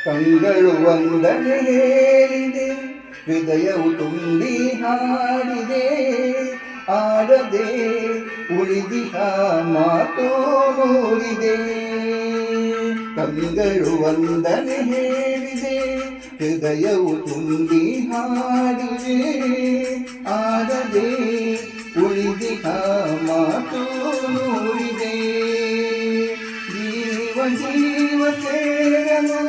ಕಂಗಳು ವಂದನೆ ಹೇಳಿದೆ, ಹೃದಯವು ತುಂಬಿ ಹಾಡಿದೆ, ಆಡದೆ ಉಳಿದಿಹ ಮಾತು ನೋಡಿದೆ. ಕಂಗಳು ವಂದನೆ ಹೇಳಿದೆ, ಹೃದಯವು ತುಂಬಿ ಹಾಡಿದೆ, ಆಡದೆ ಉಳಿದಿಹ ಮಾತು ನೋಡಿದೆ. ಜೀವ ಜೀವ ಸೇರಲು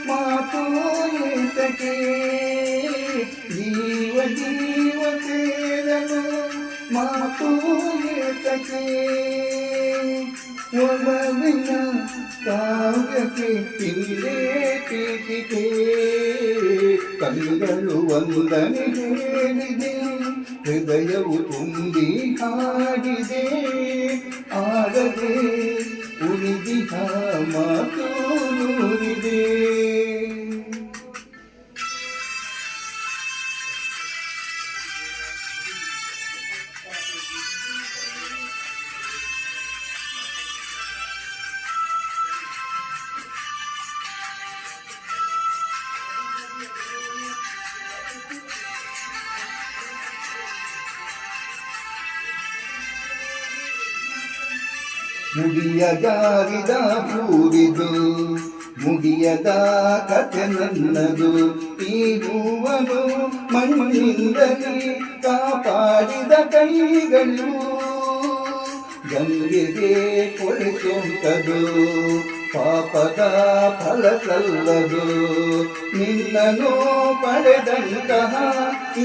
ಮಾತು ಏತಕ್ಕೆ, ಜೀವ ಜೀವ ಸೇರಲು ಮಾತು ಏತಕ್ಕೆ. ಒಲವಿನ ಕಾವ್ಯಕ್ಕೆ ಇಲ್ಲೇ ಪೀಠಿಕೆ. ಕಂಗಳು ವಂದನೆ ಹೇಳಿದೆ, ಹೃದಯವು ತುಂಬಿ ಹಾಡಿದೆ, ಆಡದೆ ಉಳಿದಿಹ ಮಾತು ನುಡಿದೆ. ಮುಡಿಯ ಜಾರಿದ ಹೂವಿದು, ಮುಡಿಯದ ಕಥೆ ನನ್ನದು. ಈ ಹೂವನು ಮಣ್ಣಿಂದಲೇ ಕಾಪಾಡಿದ ಕೈಗಳು, ಗಂಗೆಗೆ ಕೊಳಿಸುವಂತದು ಪಾಪದ ಫಲ ಸಲ್ಲದು. ನಿನ್ನನು ಪಡೆದಂತಹ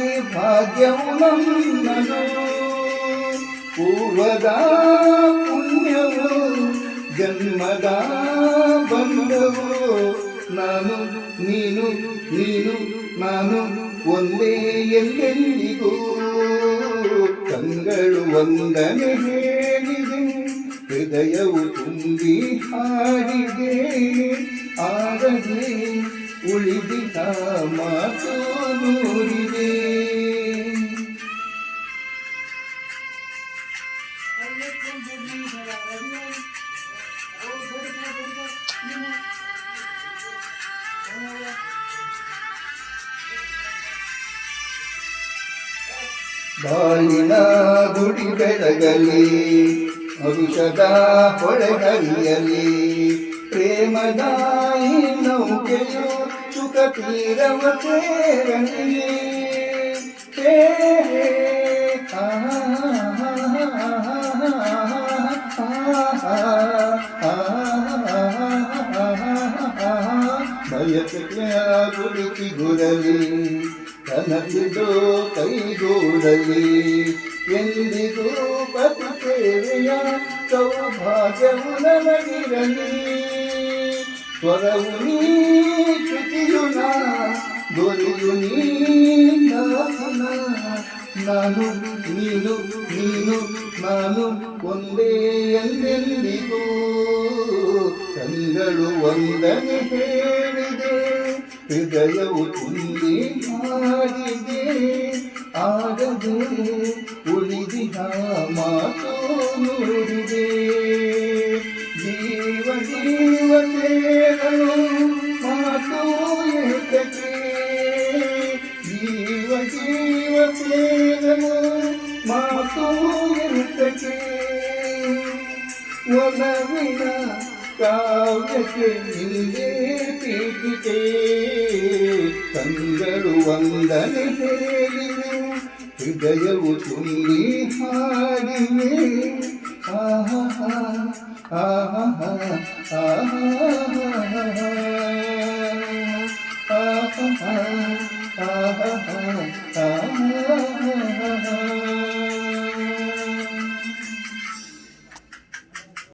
ಈ ಭಾಗ್ಯವು ನನ್ನನು, ಪೂರ್ವದ ಪುಣ್ಯವು ಜನ್ಮದ ಬಂಧವು. ನಾನು ನೀನು ನೀನು ನಾನು ಒಂದೇ ಎಲ್ಲೆಲ್ಲಿಗೂ. ಕಂಗಳು ವಂದನೆ ಹೇಳಿದೆ, ಹೃದಯವು ತುಂಬಿ ಹಾಡಿದೆ, ಆಡದೆ ಉಳಿದಿಹ ಮಾತು ನುಡಿದೆ. ಬಾಳಿನ ಗುಡಿ ಬೆಳಗಲಿ, ಔಷಧ ಹೊಳೆ ಹರಿಯಲಿ, ಪ್ರೇಮದ ಈ ನೌಕೆಯು ಸುಖ ತೀರವ ಸೇರಲಿ. ಬಯಕೆಯ ಗುರುತಿ ಗುರಲಿ, ಕನಸಿದು ಕೈಗೂಡಲಿ, ಎಂದಿಗೂ ಪತಿ ಸೇವೆಯ ಸೌಭಾಗ್ಯವು ನನಗಿರಲಿ. ಸ್ವರವು ನೀ ಶ್ರುತಿಯು ನಾ, ದೊರೆಯು ನೀ ದಾಸನ. ನಾನು ನೀನು ನೀನು ನಾನು ಒಂದೇ ಎಂದೆಂದಿಗೂ. ಕಂಗಳು ವಂದನೆ ಹೇಳಿದೆ, ಹೃದಯವು ತುಂಬಿ ಹಾಡಿದೆ, ಆಡದೆ ಉಳಿದಿಹ ಮಾತು ನುಡಿದೆ. ಜೀವ ಜೀವ ಸೇರಲು ಮಾತು ಏತಕ್ಕೆ, ಜೀವ ಜೀವ ಸೇರಲು ಮಾತು ಏತಕ್ಕೆ. ಒಲವಿನ ಕಾವ್ಯಕ್ಕೆ ಇಲ್ಲೇ ಪೀಠಿಕೆ. ಕಂಗಳು ವಂದನೆ ಹೇಳಿದೆ, ಹೃದಯವು ತುಂಬಿ ಹಾಡಿವೆ, ಆಹಾ ಆಹಾ.